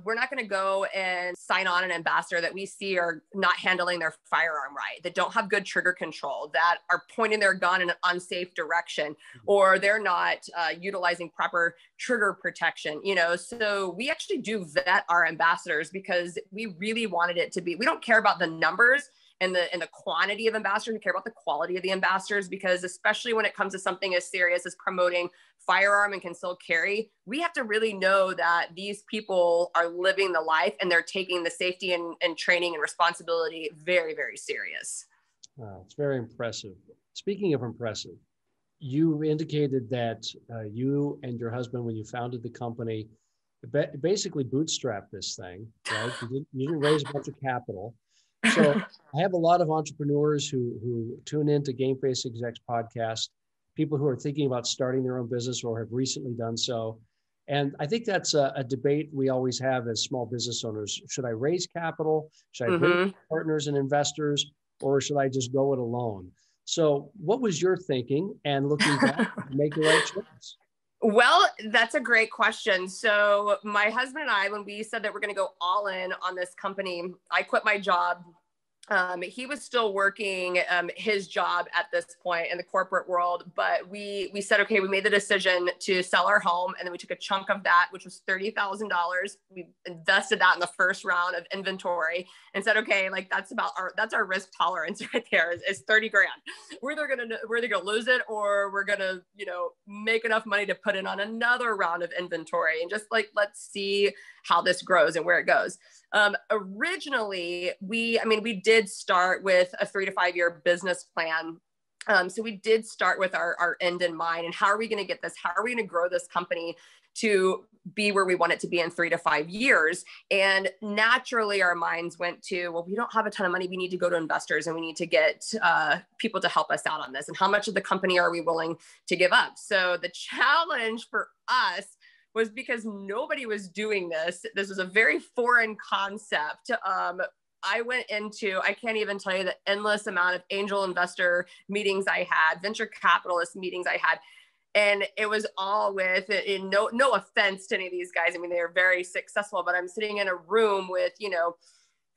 we're not going to go and sign on an ambassador that we see are not handling their firearm right, that don't have good trigger control, that are pointing their gun in an unsafe direction, or they're not utilizing proper trigger protection, you know. So we actually do vet our ambassadors because we really wanted it to be, we don't care about the numbers and the quantity of ambassadors. We care about the quality of the ambassadors, because especially when it comes to something as serious as promoting firearm and concealed carry, we have to really know that these people are living the life and they're taking the safety and training and responsibility very, very serious. Wow, it's very impressive. Speaking of impressive, you indicated that you and your husband, when you founded the company, basically bootstrapped this thing, right? You didn't raise a bunch of capital. So I have a lot of entrepreneurs who tune into Game Face Execs podcast, people who are thinking about starting their own business or have recently done so. And I think that's a debate we always have as small business owners. Should I raise capital? Should I bring partners and investors, or should I just go it alone? So what was your thinking, and looking back, make the right choice? Well, that's a great question. So my husband and I, when we said that we're going to go all in on this company, I quit my job. He was still working his job at this point in the corporate world, but we said, okay, we made the decision to sell our home, and then we took a chunk of that, which was $30,000. We invested that in the first round of inventory and said, okay, like that's our risk tolerance right there is 30 grand. We're either gonna lose it, or we're gonna, you know, make enough money to put in on another round of inventory, and just like, let's see how this grows and where it goes. Originally, we did start with a 3 to 5 year business plan. So we did start with our end in mind, and how are we going to get this? How are we going to grow this company to be where we want it to be in 3 to 5 years? And naturally our minds went to, well, we don't have a ton of money. We need to go to investors, and we need to get people to help us out on this. And how much of the company are we willing to give up? So the challenge for us was, because nobody was doing this. This was a very foreign concept. I went into, I can't even tell you the endless amount of angel investor meetings I had, venture capitalist meetings I had. And it was all with, in no offense to any of these guys. I mean, they are very successful, but I'm sitting in a room with,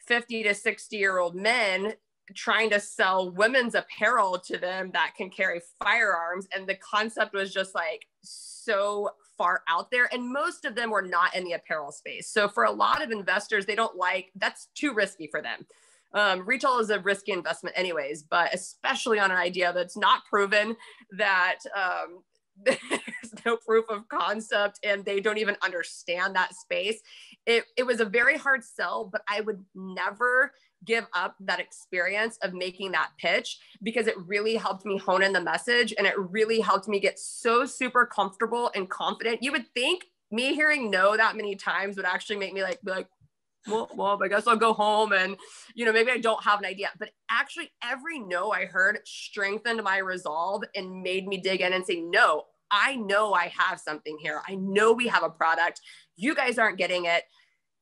50 to 60-year-old men trying to sell women's apparel to them that can carry firearms. And the concept was just like so far out there. And most of them were not in the apparel space. So for a lot of investors, they don't that's too risky for them. Retail is a risky investment anyways, but especially on an idea that's not proven, that there's no proof of concept, and they don't even understand that space. It was a very hard sell, but I would never give up that experience of making that pitch, because it really helped me hone in the message, and it really helped me get so super comfortable and confident. You would think me hearing no that many times would actually make me be like, well, I guess I'll go home, and maybe I don't have an idea. But actually every no I heard strengthened my resolve and made me dig in and say, no, I know I have something here. I know we have a product. You guys aren't getting it.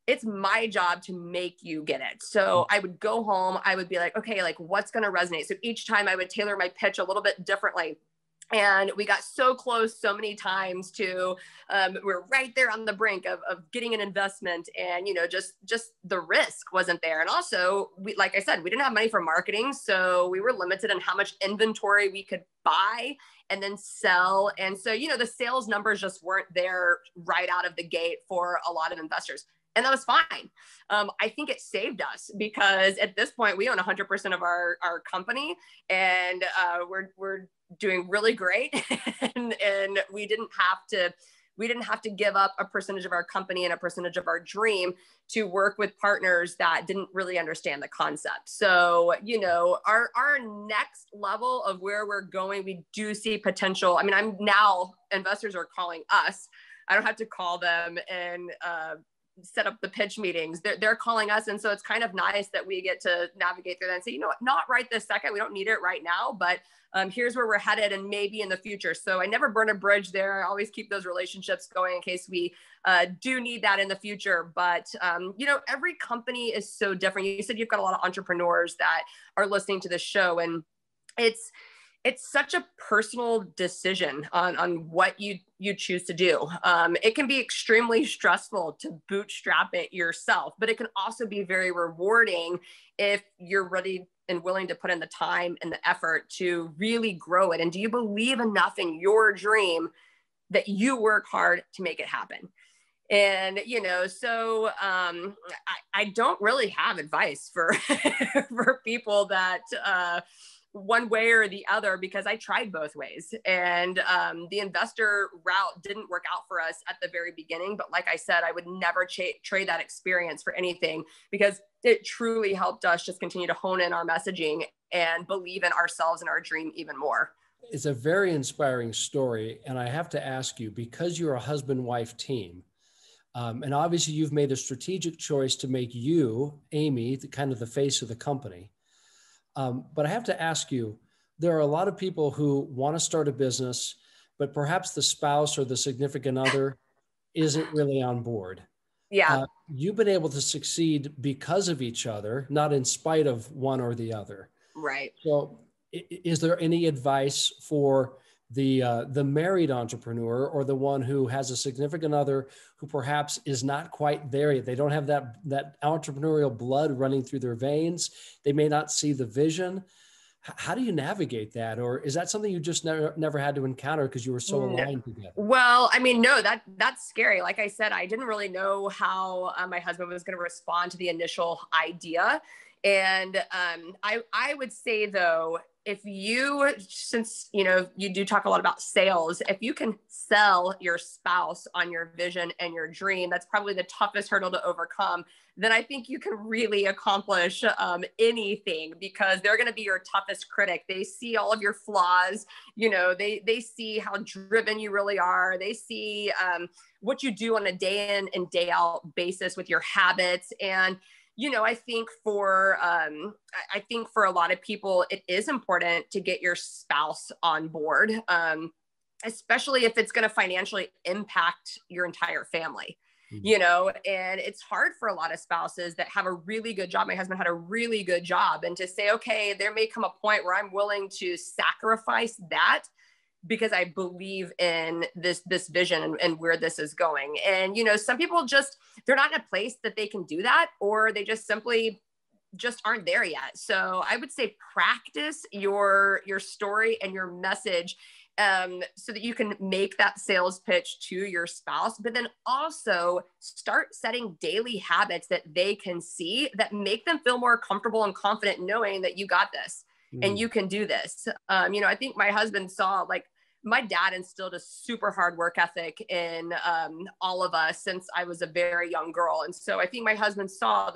It's my job to make you get it. So I would go home, I would be like, okay, like what's going to resonate? So each time I would tailor my pitch a little bit differently. And we got so close so many times to, we're right there on the brink of getting an investment, and, just the risk wasn't there. And also, like I said, we didn't have money for marketing. So we were limited on how much inventory we could buy and then sell. And so, the sales numbers just weren't there right out of the gate for a lot of investors. And that was fine. I think it saved us, because at this point we own 100% of our company, and we're doing really great. and we didn't have to give up a percentage of our company and a percentage of our dream to work with partners that didn't really understand the concept. So, our next level of where we're going, we do see potential. I mean, investors are calling us. I don't have to call them and set up the pitch meetings. They're calling us. And so it's kind of nice that we get to navigate through that and say, you know what, not right this second. We don't need it right now, but here's where we're headed and maybe in the future. So I never burn a bridge there. I always keep those relationships going in case we do need that in the future. But, you know, every company is so different. You said you've got a lot of entrepreneurs that are listening to this show, and it's such a personal decision on what you choose to do. It can be extremely stressful to bootstrap it yourself, but it can also be very rewarding if you're ready and willing to put in the time and the effort to really grow it. And do you believe enough in your dream that you work hard to make it happen? And, you know, so I don't really have advice for, for people that, one way or the other, because I tried both ways. And the investor route didn't work out for us at the very beginning. But like I said, I would never trade that experience for anything, because it truly helped us just continue to hone in our messaging and believe in ourselves and our dream even more. It's a very inspiring story. And I have to ask you, because you're a husband-wife team, and obviously you've made a strategic choice to make you, Amy, the kind of the face of the company. But I have to ask you, there are a lot of people who want to start a business, but perhaps the spouse or the significant other isn't really on board. Yeah. You've been able to succeed because of each other, not in spite of one or the other. Right. So is there any advice for the married entrepreneur, or the one who has a significant other who perhaps is not quite there yet? They don't have that entrepreneurial blood running through their veins. They may not see the vision. How do you navigate that? Or is that something you just never had to encounter because you were so aligned together? Well, I mean, no, that's scary. Like I said, I didn't really know how my husband was going to respond to the initial idea. And I would say, though, if you, since, you know, you do talk a lot about sales, if you can sell your spouse on your vision and your dream, that's probably the toughest hurdle to overcome. Then I think you can really accomplish anything, because they're going to be your toughest critic. They see all of your flaws. You know, they see how driven you really are. They see what you do on a day in and day out basis with your habits. And you know, I think for a lot of people, it is important to get your spouse on board, especially if it's going to financially impact your entire family. Mm-hmm. You know, and it's hard for a lot of spouses that have a really good job. My husband had a really good job, and to say, okay, there may come a point where I'm willing to sacrifice that because I believe in this vision and where this is going. And, you know, some people they're not in a place that they can do that, or they just simply aren't there yet. So I would say practice your story and your message, so that you can make that sales pitch to your spouse, but then also start setting daily habits that they can see that make them feel more comfortable and confident knowing that you got this. And you can do this. You know, I think my husband saw, like, my dad instilled a super hard work ethic in all of us since I was a very young girl. And so I think my husband saw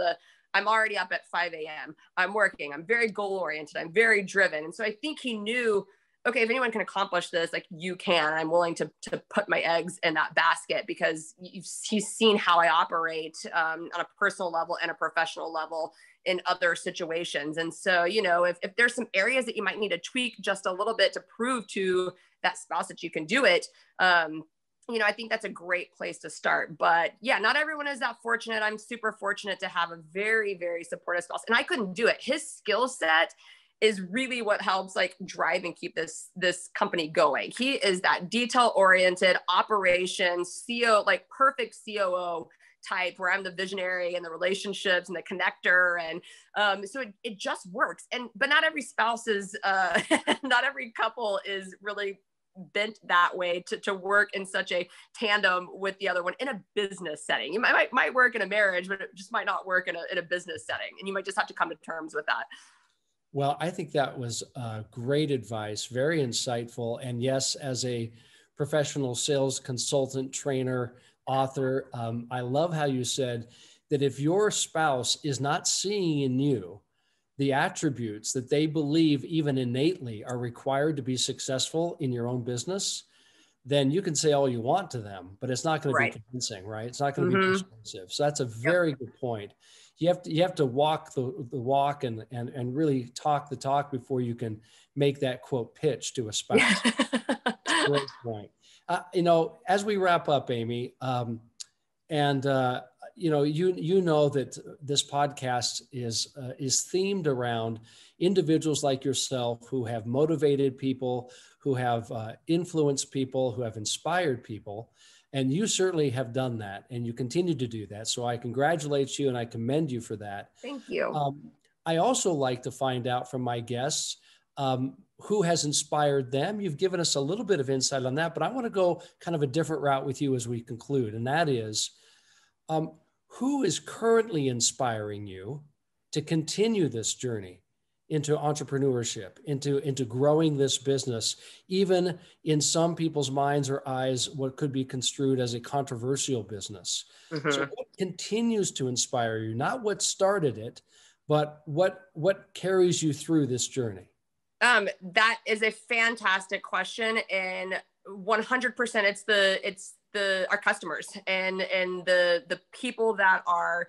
I'm already up at 5 a.m. I'm working. I'm very goal oriented. I'm very driven. And so I think he knew, okay, if anyone can accomplish this, like, you can. I'm willing to put my eggs in that basket, because he's seen how I operate on a personal level and a professional level in other situations. And so, you know, if there's some areas that you might need to tweak just a little bit to prove to that spouse that you can do it, you know, I think that's a great place to start. But yeah, not everyone is that fortunate. I'm super fortunate to have a very, very supportive spouse, and I couldn't do it. His skill set is really what helps, like, drive and keep this company going. He is that detail oriented operations CEO, like perfect COO type, where I'm the visionary and the relationships and the connector. And so it just works. But not every spouse is, not every couple is really bent that way to work in such a tandem with the other one in a business setting. You might work in a marriage, but it just might not work in a business setting. And you might just have to come to terms with that. Well, I think that was great advice, very insightful. And yes, as a professional sales consultant, trainer, author, I love how you said that if your spouse is not seeing in you the attributes that they believe even innately are required to be successful in your own business, then you can say all you want to them, but it's not going to be convincing, right? It's not going to be persuasive. So that's a very good point. You have to walk the walk and really talk the talk before you can make that quote pitch to a spouse. Great point. As we wrap up, Amy, you know that this podcast is themed around individuals like yourself who have motivated people, who have influenced people, who have inspired people. And you certainly have done that, and you continue to do that. So I congratulate you and I commend you for that. Thank you. I also like to find out from my guests who has inspired them. You've given us a little bit of insight on that, but I want to go kind of a different route with you as we conclude. And that is, who is currently inspiring you to continue this journey into entrepreneurship, into growing this business, even in some people's minds or eyes, what could be construed as a controversial business. So what continues to inspire you? Not what started it, but what carries you through this journey? That is a fantastic question. And 100% it's our customers and the people that are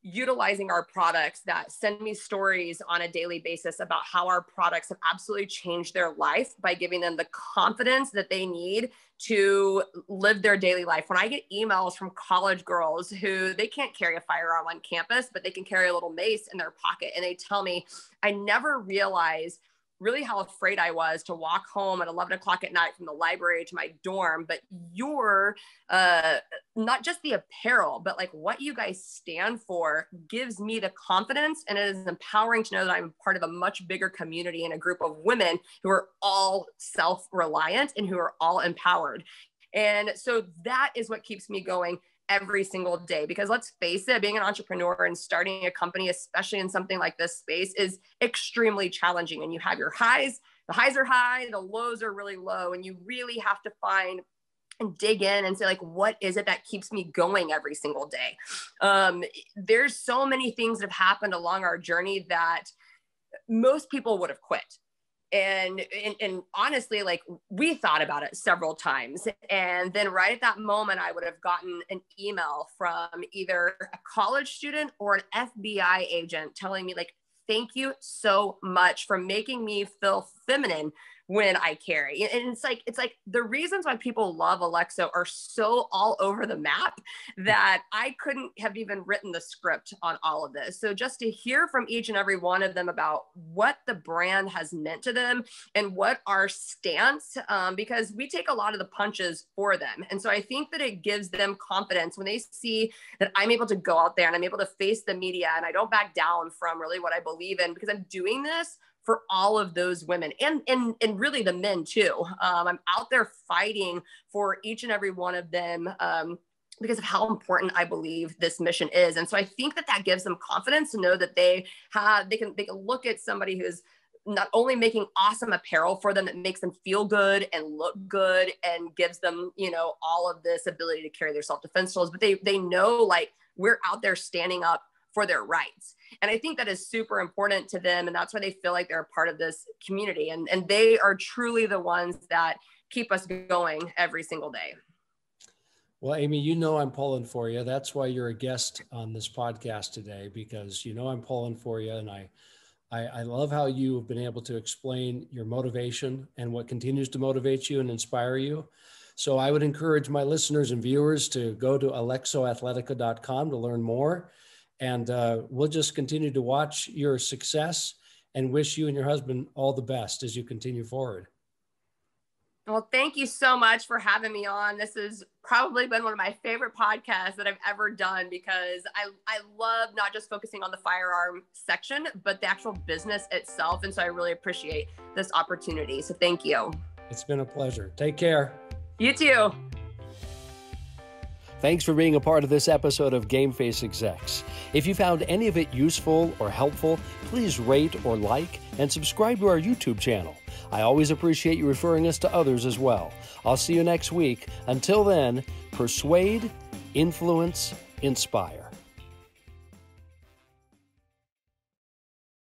utilizing our products, that send me stories on a daily basis about how our products have absolutely changed their life by giving them the confidence that they need to live their daily life. When I get emails from college girls who they can't carry a firearm on campus, but they can carry a little mace in their pocket, and they tell me, I never realized really how afraid I was to walk home at 11 o'clock at night from the library to my dorm, but you're not just the apparel, but like what you guys stand for gives me the confidence, and it is empowering to know that I'm part of a much bigger community and a group of women who are all self-reliant and who are all empowered. And so that is what keeps me going every single day, because let's face it, being an entrepreneur and starting a company, especially in something like this space, is extremely challenging. And you have your highs, the highs are high, the lows are really low. And you really have to find and dig in and say, like, what is it that keeps me going every single day? There's so many things that have happened along our journey that most people would have quit. And honestly, like, we thought about it several times. And then right at that moment, I would have gotten an email from either a college student or an FBI agent telling me, like, thank you so much for making me feel feminine when I carry. And it's like the reasons why people love Alexo are so all over the map that I couldn't have even written the script on all of this. So just to hear from each and every one of them about what the brand has meant to them and what our stance, because we take a lot of the punches for them. And so I think that it gives them confidence when they see that I'm able to go out there and I'm able to face the media and I don't back down from really what I believe in, because I'm doing this for all of those women and really the men too. I'm out there fighting for each and every one of them because of how important I believe this mission is. And so I think that gives them confidence to know that they can look at somebody who's not only making awesome apparel for them that makes them feel good and look good and gives them, all of this ability to carry their self-defense tools, but they know, like, we're out there standing up for their rights. And I think that is super important to them. And that's why they feel like they're a part of this community. And they are truly the ones that keep us going every single day. Well, Amy, I'm pulling for you. That's why you're a guest on this podcast today, because I'm pulling for you. And I love how you have been able to explain your motivation and what continues to motivate you and inspire you. So I would encourage my listeners and viewers to go to alexoathletica.com to learn more. And we'll just continue to watch your success and wish you and your husband all the best as you continue forward. Well, thank you so much for having me on. This has probably been one of my favorite podcasts that I've ever done, because I love not just focusing on the firearm section, but the actual business itself. And so I really appreciate this opportunity. So thank you. It's been a pleasure. Take care. You too. Thanks for being a part of this episode of Game Face Execs. If you found any of it useful or helpful, please rate or like and subscribe to our YouTube channel. I always appreciate you referring us to others as well. I'll see you next week. Until then, persuade, influence, inspire.